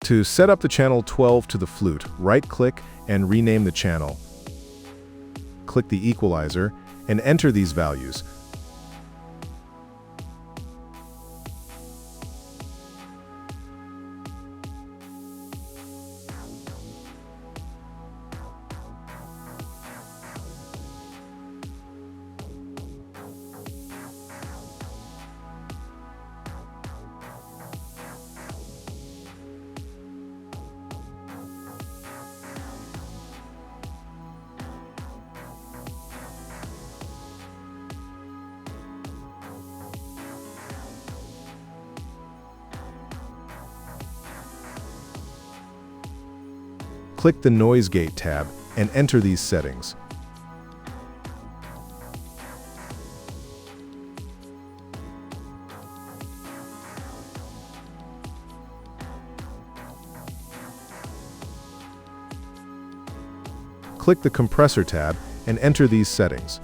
To set up the channel 12 to the flute, right-click and rename the channel. Click the equalizer and enter these values. Click the Noise Gate tab and enter these settings. Click the Compressor tab and enter these settings.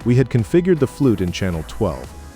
We had configured the flute in channel 12,